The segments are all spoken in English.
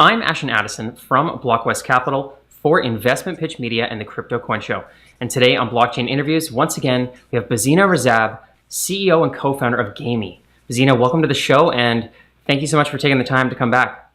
I'm Ashton Addison from Blockwest Capital for Investment Pitch Media and the Crypto Coin Show. And today on Blockchain Interviews, once again, we have Bozena Rezab, CEO and co-founder of GAMEE. Bozena, welcome to the show, and thank you so much for taking the time to come back.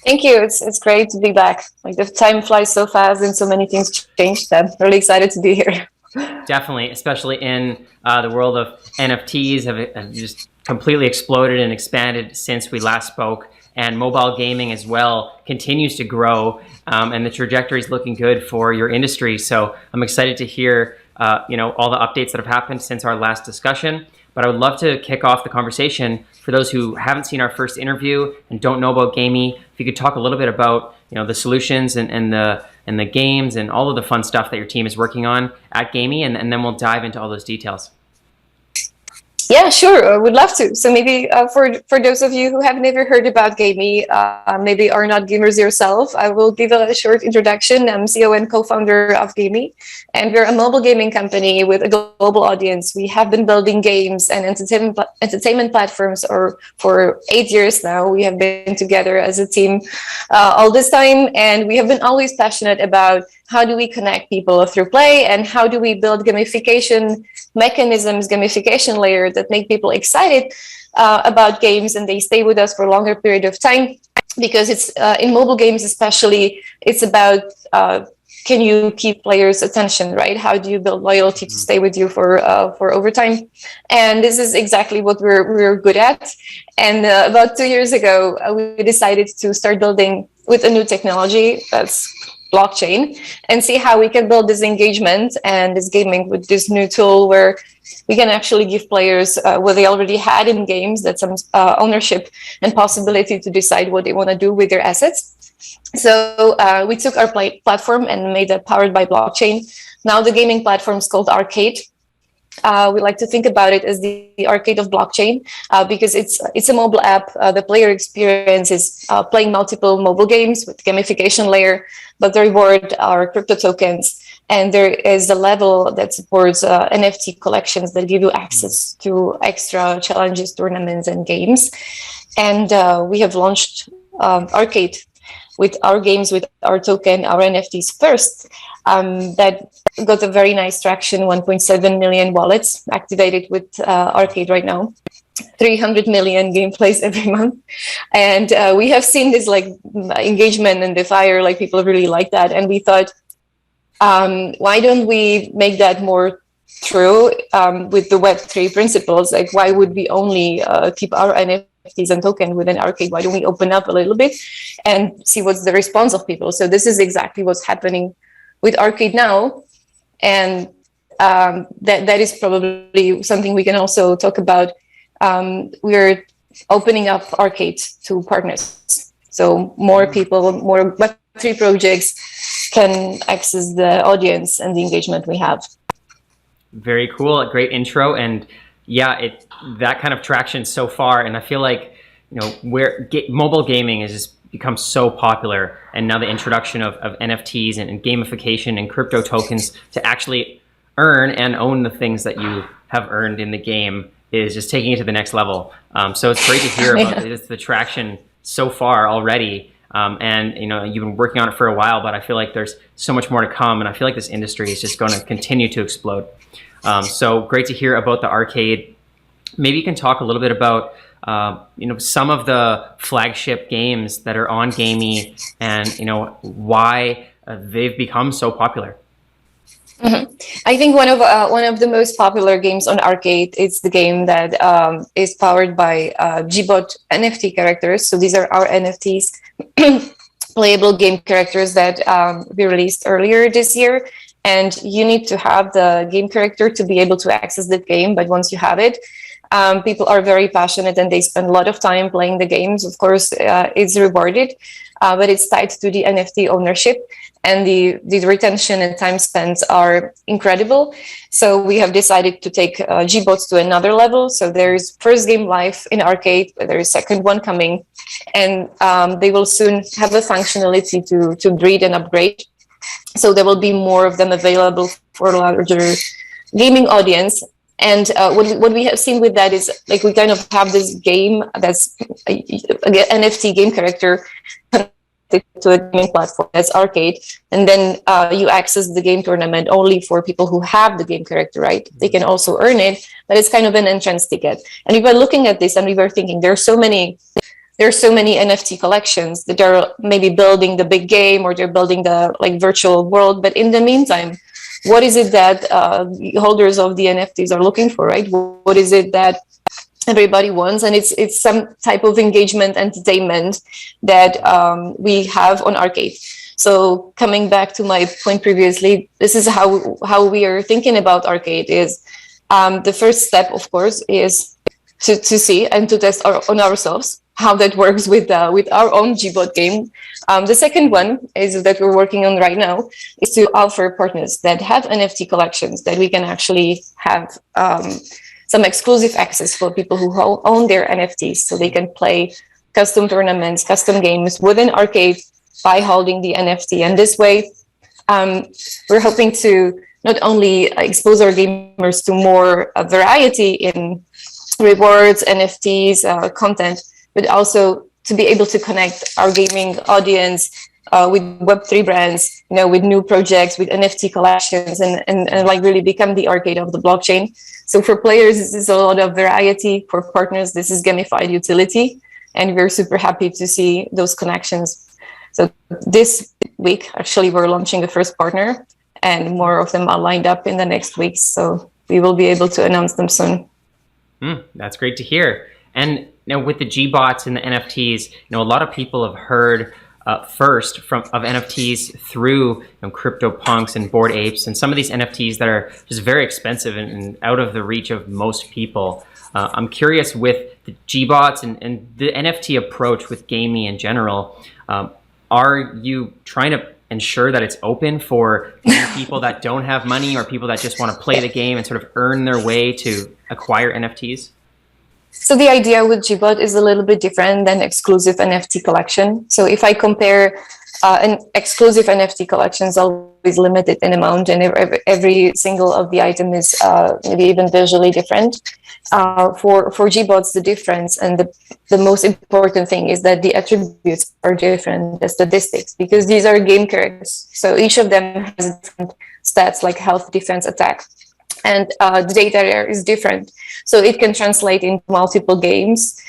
Thank you. It's great to be back. Like, the time flies so fast and so many things changed. I'm really excited to be here. Definitely, especially in the world of NFTs have just completely exploded and expanded since we last spoke. And mobile gaming as well continues to grow, and the trajectory is looking good for your industry. So I'm excited to hear all the updates that have happened since our last discussion. But I would love to kick off the conversation for those who haven't seen our first interview and don't know about GAMEE. If you could talk a little bit about the solutions and the games and all of the fun stuff that your team is working on at GAMEE, and then we'll dive into all those details. Yeah, sure. I would love to. So maybe for those of you who have never heard about GAMEE, maybe are not gamers yourself, I will give a short introduction. I'm CEO and co-founder of GAMEE, and we're a mobile gaming company with a global audience. We have been building games and entertainment platforms for 8 years now. We have been together as a team all this time, and we have been always passionate about how do we connect people through play, and how do we build gamification mechanisms, gamification layer that make people excited about games, and they stay with us for a longer period of time. Because it's in mobile games especially, it's about can you keep players' attention, right? How do you build loyalty to stay with you for over time? And this is exactly what we're good at. And about 2 years ago, we decided to start building with a new technology that's blockchain, and see how we can build this engagement and this gaming with this new tool where we can actually give players what they already had in games, that's some ownership and possibility to decide what they want to do with their assets. So we took our platform and made it powered by blockchain. Now the gaming platform is called Arcade. We like to think about it as the arcade of blockchain because it's a mobile app. The player experience is playing multiple mobile games with gamification layer, but the reward are crypto tokens. And there is a level that supports Nfc Collections that give you access to extra challenges, tournaments, and games. And we have launched Arcade with our games, with our token, our NFTs first. That got a very nice traction, 1.7 million wallets activated with Arcade right now, 300 million gameplays every month. And we have seen this like engagement and the fire, like people really like that. And we thought, why don't we make that more true with the Web3 principles? Like, why would we only keep our NFTs and token within Arcade? Why don't we open up a little bit and see what's the response of people? So this is exactly what's happening with Arcade now, and that is probably something we can also talk about. We're opening up Arcade to partners, so more people, more Web3 projects can access the audience and the engagement we have. Very cool, a great intro, and yeah, that kind of traction so far, and I feel like where mobile gaming is just become so popular, and now the introduction of NFTs and gamification and crypto tokens to actually earn and own the things that you have earned in the game is just taking it to the next level. So it's great to hear about the traction so far already. And you've been working on it for a while, but I feel like there's so much more to come, and I feel like this industry is just going to continue to explode. So great to hear about the Arcade. Maybe you can talk a little bit about some of the flagship games that are on GAMEE, and why they've become so popular. Mm-hmm. I think one of the most popular games on Arcade is the game that is powered by GBot NFT characters. So these are our NFTs, playable game characters that we released earlier this year. And you need to have the game character to be able to access the game. But once you have it, people are very passionate and they spend a lot of time playing the games. Of course, it's rewarded, but it's tied to the NFT ownership, and the retention and time spent are incredible. So we have decided to take GBots to another level. So there's first game live in Arcade, there is second one coming, and they will soon have a functionality to breed and upgrade. So there will be more of them available for a larger gaming audience. And what we have seen with that is like we kind of have this game that's a NFT game character to a gaming platform that's arcade, and then you access the game tournament only for people who have the game character, right? They can also earn it, but it's kind of an entrance ticket. And we were looking at this and we were thinking there are so many NFT collections that are maybe building the big game or they're building the like virtual world, but in the meantime, what is it that holders of the NFTs are looking for, right? What is it that everybody wants? And it's some type of engagement, entertainment that we have on arcade. So coming back to my point previously, this is how we are thinking about arcade. Is the first step, of course, is to see and to test on ourselves how that works with our own GBot game. The second one is that we're working on right now is to offer partners that have NFT collections that we can actually have some exclusive access for people who own their NFTs, so they can play custom tournaments, custom games within arcade by holding the NFT. And this way, we're hoping to not only expose our gamers to more variety in rewards, NFTs, content, but also to be able to connect our gaming audience with Web3 brands, with new projects, with NFT collections, and like really become the arcade of the blockchain. So for players, this is a lot of variety. For partners, this is gamified utility, and we're super happy to see those connections. So this week, actually, we're launching the first partner, and more of them are lined up in the next weeks. So we will be able to announce them soon. That's great to hear. And now with the GBots and the NFTs, a lot of people have heard first of NFTs through CryptoPunks and Bored Apes, and some of these NFTs that are just very expensive and out of the reach of most people. I'm curious with the GBots and the NFT approach with Gamey in general, are you trying to ensure that it's open for people that don't have money or people that just want to play the game and sort of earn their way to acquire NFTs? So the idea with GBot is a little bit different than exclusive NFT collection. So if I compare an exclusive NFT collection is always limited in amount, and every single of the item is maybe even visually different. For GBots, the difference and the most important thing is that the attributes are different, the statistics, because these are game characters. So each of them has different stats like health, defense, attack. And the data there is different. So it can translate into multiple games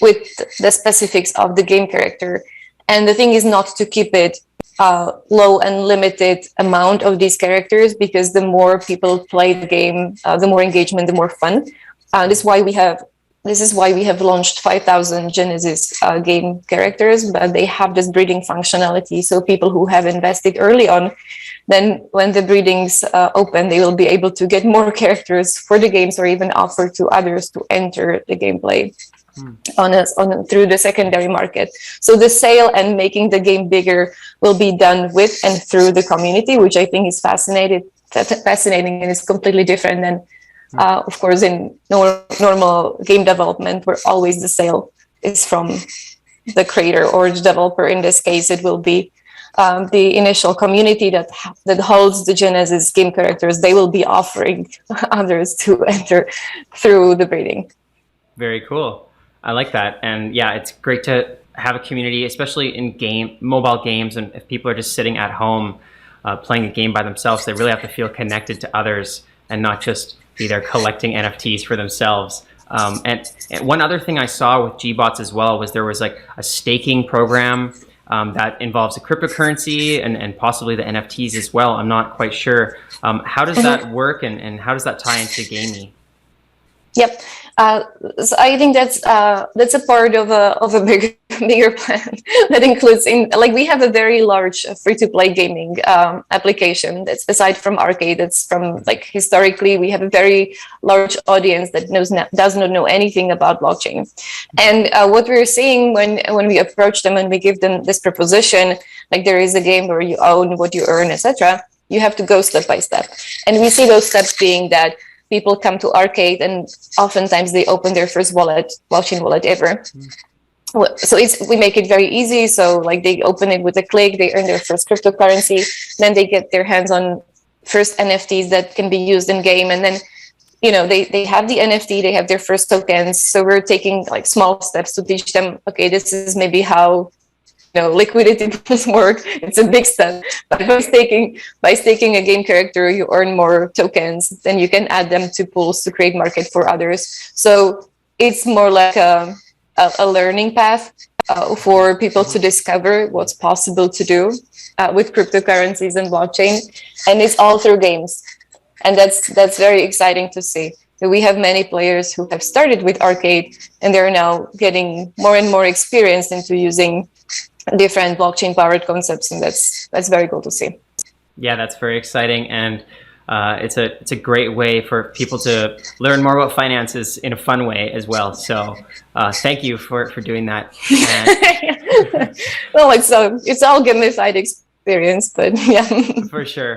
with the specifics of the game character. And the thing is not to keep it low and limited amount of these characters, because the more people play the game, the more engagement, the more fun. This is why we have launched 5,000 Genesis game characters, but they have this breeding functionality. So people who have invested early on, then when the breedings open, they will be able to get more characters for the games, or even offer to others to enter the gameplay through the secondary market. So the sale and making the game bigger will be done with and through the community, which I think is fascinating and is completely different than, of course, in normal game development, where always the sale is from the creator or the developer. In this case, it will be the initial community that holds the Genesis game characters. They will be offering others to enter through the breeding. Very cool. I like that. And yeah, it's great to have a community, especially in mobile games. And if people are just sitting at home playing a game by themselves, they really have to feel connected to others and not just be there collecting NFTs for themselves. And one other thing I saw with GBots as well was there was like a staking program that involves a cryptocurrency and possibly the NFTs as well. I'm not quite sure. How does that work, and how does that tie into Gamey? Yep. So I think that's a part of a bigger plan that includes we have a very large free-to-play gaming application that's aside from arcade. It's from historically we have a very large audience that does not know anything about blockchain. And what we're seeing when we approach them and we give them this proposition, like there is a game where you own what you earn, etc. You have to go step by step, and we see those steps being that people come to arcade and oftentimes they open their first blockchain wallet ever. So we make it very easy. So they open it with a click, they earn their first cryptocurrency, then they get their hands on first NFTs that can be used in game. And then, you know, they have the NFT, they have their first tokens. So we're taking like small steps to teach them, okay, this is maybe how, you know, liquidity pools work. It's a big step, but by staking a game character, you earn more tokens. Then you can add them to pools to create market for others. So it's more like a learning path for people to discover what's possible to do with cryptocurrencies and blockchain, and it's all through games, and that's very exciting to see. So we have many players who have started with arcade, and they're now getting more and more experienced into using different blockchain-powered concepts, and that's very cool to see. Yeah, that's very exciting, and it's a great way for people to learn more about finances in a fun way as well. So thank you for doing that. Well, it's all gamified experience, but yeah. For sure.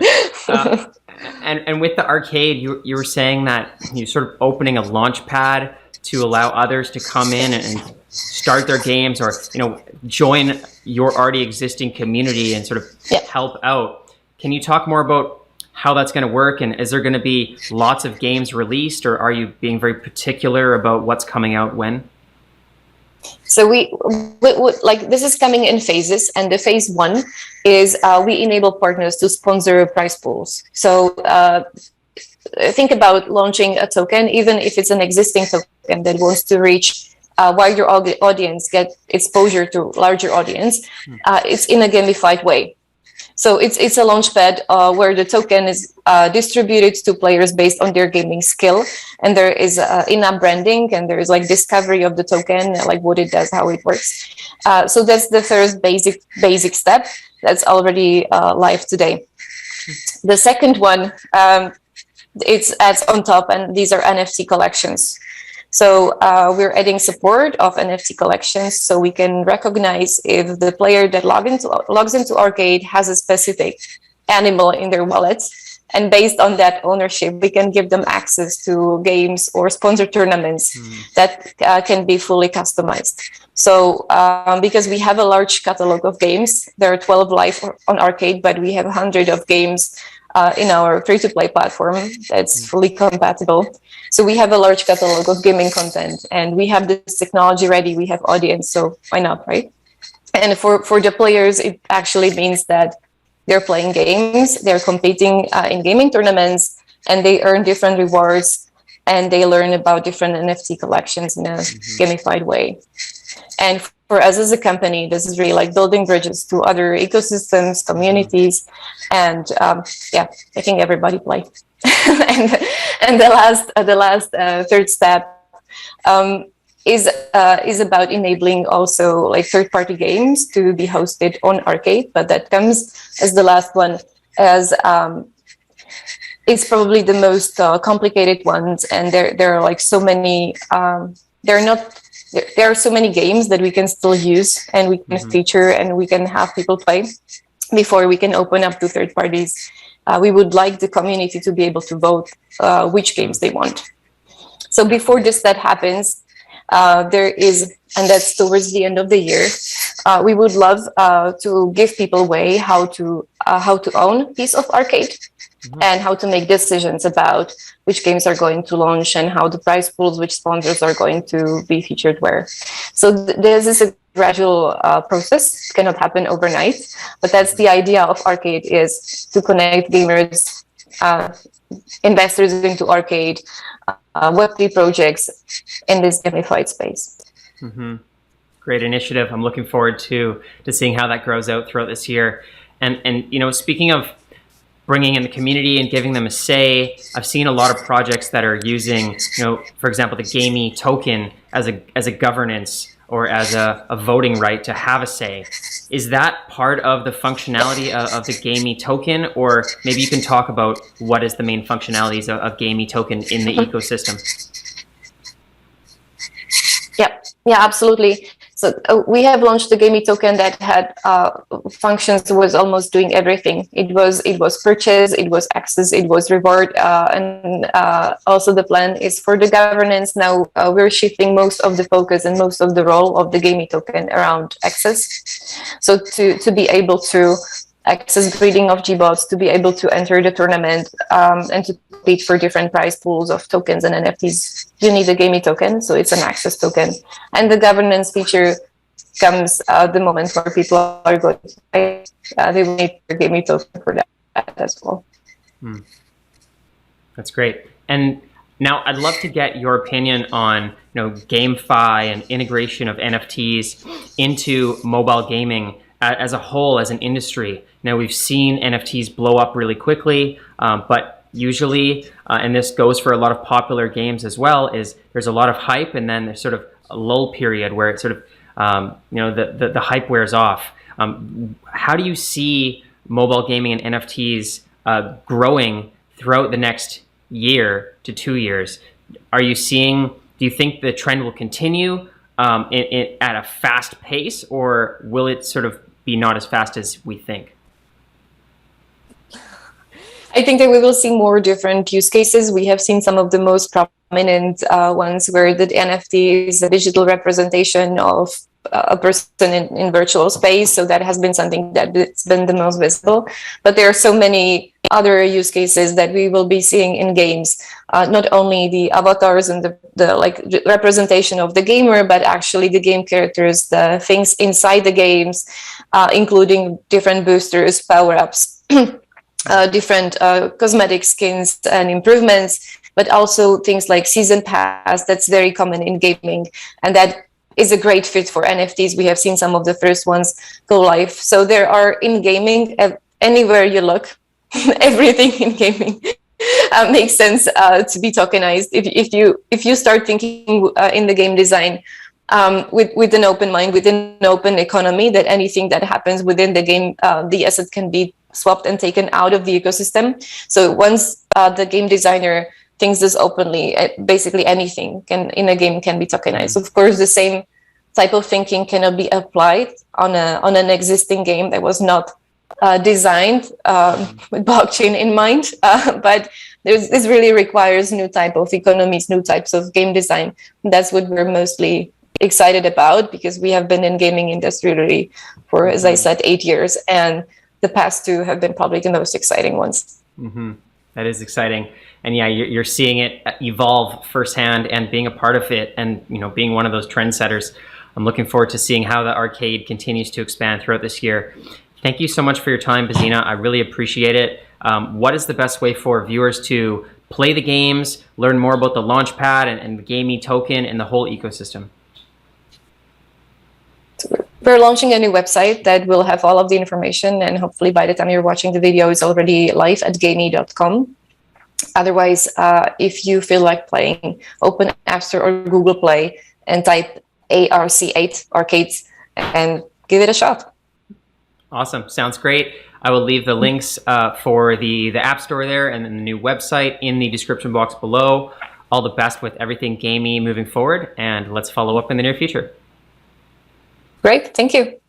And with the arcade, you were saying that you're sort of opening a launch pad to allow others to come in and start their games, or, you know, join your already existing community and sort of help out. Can you talk more about how that's going to work, and is there going to be lots of games released, or are you being very particular about what's coming out when? So we like, this is coming in phases, and the phase 1 is we enable partners to sponsor prize pools. So think about launching a token, even if it's an existing token that wants to reach wider audience, get exposure to larger audience. It's in a gamified way. So it's a launchpad where the token is distributed to players based on their gaming skill, and there is in-app branding, and there is like discovery of the token, like what it does, how it works. So that's the first basic step that's already live today. The second one, it's adds on top, and these are Nfc Collections. So we're adding support of Nfc Collections, so we can recognize if the player that logs into arcade has a specific animal in their wallet, and based on that ownership, we can give them access to games or sponsor tournaments that can be fully customized. So because we have a large catalog of games, there are 12 live on arcade, but we have 100 of games in our free-to-play platform that's fully compatible. So we have a large catalog of gaming content, and we have this technology ready, we have audience, so why not, right? And for the players, it actually means that they're playing games, they're competing in gaming tournaments, and they earn different rewards, and they learn about different NFT collections in a gamified way. And for us as a company, this is really like building bridges to other ecosystems, communities, and yeah, making everybody play. and the last third step is about enabling also like third-party games to be hosted on arcade, but that comes as the last one, as it's probably the most complicated ones, and there are like so many there are so many games that we can still use and we can feature and we can have people play before we can open up to third parties. We would like the community to be able to vote which games they want. So before that happens, there is, and that's towards the end of the year, we would love to give people a way how to own a piece of arcade and how to make decisions about which games are going to launch and how the prize pools, which sponsors are going to be featured where. So this is a gradual process. It cannot happen overnight, but that's the idea of arcade, is to connect gamers, investors into arcade, Web3 projects in this gamified space. Great initiative. I'm looking forward to seeing how that grows out throughout this year. And you know, speaking of bringing in the community and giving them a say, I've seen a lot of projects that are using, you know, for example, the GMEE Token as a governance or as a voting right to have a say. Is that part of the functionality of the GMEE Token, or maybe you can talk about what is the main functionalities of GMEE Token in the ecosystem? Yeah, absolutely. So we have launched the GMEE Token that had functions, was almost doing everything. It was purchase, it was access, it was reward, and also the plan is for the governance. Now we're shifting most of the focus and most of the role of the GMEE Token around access. So to be able to access grading of GBots to be able to enter the tournament and to compete for different prize pools of tokens and NFTs. You need a GMEE token, so it's an access token. And the governance feature comes the moment where people are going to play. They will need a GMEE token for that as well. That's great. And now I'd love to get your opinion on GameFi and integration of NFTs into mobile gaming as a whole, as an industry. Now we've seen NFTs blow up really quickly, but usually, and this goes for a lot of popular games as well, is there's a lot of hype and then there's sort of a lull period where it's sort of, the hype wears off. How do you see mobile gaming and NFTs growing throughout the next year to 2 years? Do you think the trend will continue at a fast pace, or will it sort of be not as fast as we think? I think that we will see more different use cases. We have seen some of the most prominent ones where the NFT is a digital representation of a person in virtual space. So that has been something that's been the most visible. But there are so many other use cases that we will be seeing in games. Not only the avatars and the representation of the gamer, but actually the game characters, the things inside the games, including different boosters, power-ups, different cosmetic skins and improvements, but also things like season pass. That's very common in gaming, and that is a great fit for NFTs. We have seen some of the first ones go live. So there are in gaming, anywhere you look, everything in gaming makes sense to be tokenized. If you start thinking in the game design with an open mind, with an open economy, that anything that happens within the game, the asset can be swapped and taken out of the ecosystem. So once the game designer thinks this openly, basically anything in a game can be tokenized. Of course, the same type of thinking cannot be applied on an existing game that was not designed with blockchain in mind, but this really requires new type of economies, new types of game design. That's what we're mostly excited about, because we have been in gaming industry really for, as I said, 8 years, and the past 2 have been probably the most exciting ones. That is exciting. And yeah, you're seeing it evolve firsthand and being a part of it, and being one of those trendsetters. I'm looking forward to seeing how the arcade continues to expand throughout this year. Thank you so much for your time, Bozena. I really appreciate it. What is the best way for viewers to play the games, learn more about the Launchpad and the GameEE token and the whole ecosystem? We're launching a new website that will have all of the information, and hopefully by the time you're watching the video, it's already live at gamee.com. Otherwise, if you feel like playing, open App Store or Google Play and type ARC8 arcades and give it a shot. Awesome. Sounds great. I will leave the links for the App Store there and then the new website in the description box below. All the best with everything GameEE moving forward, and let's follow up in the near future. Great. Thank you.